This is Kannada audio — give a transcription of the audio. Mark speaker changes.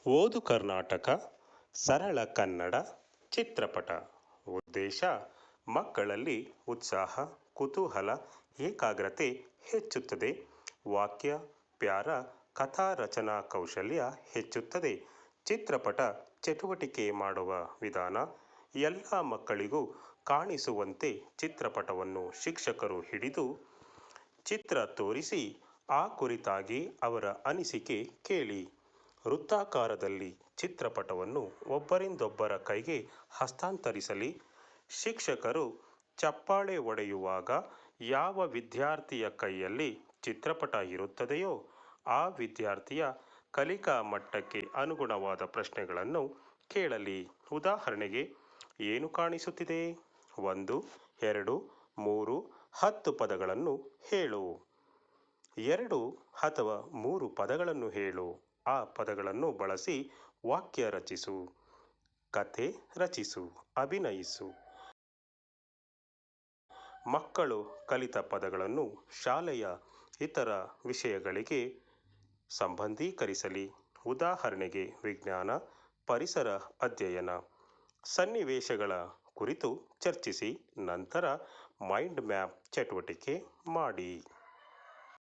Speaker 1: ಓದು ಕರ್ನಾಟಕ ಸರಳ ಕನ್ನಡ ಚಿತ್ರಪಟ. ಉದ್ದೇಶ: ಮಕ್ಕಳಲ್ಲಿ ಉತ್ಸಾಹ, ಕುತೂಹಲ, ಏಕಾಗ್ರತೆ ಹೆಚ್ಚುತ್ತದೆ. ವಾಕ್ಯ, ಪ್ಯಾರ, ಕಥಾ ರಚನಾ ಕೌಶಲ್ಯ ಹೆಚ್ಚುತ್ತದೆ. ಚಿತ್ರಪಟ ಚಟುವಟಿಕೆ ಮಾಡುವ ವಿಧಾನ: ಎಲ್ಲ ಮಕ್ಕಳಿಗೂ ಕಾಣಿಸುವಂತೆ ಚಿತ್ರಪಟವನ್ನು ಶಿಕ್ಷಕರು ಹಿಡಿದು ಚಿತ್ರ ತೋರಿಸಿ ಆ ಕುರಿತಾಗಿ ಅವರ ಅನಿಸಿಕೆ ಕೇಳಿ. ವೃತ್ತಾಕಾರದಲ್ಲಿ ಚಿತ್ರಪಟವನ್ನು ಒಬ್ಬರಿಂದೊಬ್ಬರ ಕೈಗೆ ಹಸ್ತಾಂತರಿಸಲಿ. ಶಿಕ್ಷಕರು ಚಪ್ಪಾಳೆ ಹೊಡೆಯುವಾಗ ಯಾವ ವಿದ್ಯಾರ್ಥಿಯ ಕೈಯಲ್ಲಿ ಚಿತ್ರಪಟ ಇರುತ್ತದೆಯೋ ಆ ವಿದ್ಯಾರ್ಥಿಯ ಕಲಿಕಾ ಮಟ್ಟಕ್ಕೆ ಅನುಗುಣವಾದ ಪ್ರಶ್ನೆಗಳನ್ನು ಕೇಳಲಿ. ಉದಾಹರಣೆಗೆ, ಏನು ಕಾಣಿಸುತ್ತಿದೆ? 1, 2, 3, 10 ಪದಗಳನ್ನು ಹೇಳು. 2 ಅಥವಾ 3 ಪದಗಳನ್ನು ಹೇಳು. ಆ ಪದಗಳನ್ನು ಬಳಸಿ ವಾಕ್ಯ ರಚಿಸು, ಕಥೆ ರಚಿಸು, ಅಭಿನಯಿಸು. ಮಕ್ಕಳು ಕಲಿತ ಪದಗಳನ್ನು ಶಾಲೆಯ ಇತರ ವಿಷಯಗಳಿಗೆ ಸಂಬಂಧೀಕರಿಸಲಿ. ಉದಾಹರಣೆಗೆ, ವಿಜ್ಞಾನ, ಪರಿಸರ ಅಧ್ಯಯನ. ಸನ್ನಿವೇಶಗಳ ಕುರಿತು ಚರ್ಚಿಸಿ, ನಂತರ ಮೈಂಡ್ ಮ್ಯಾಪ್ ಚಟುವಟಿಕೆ ಮಾಡಿ.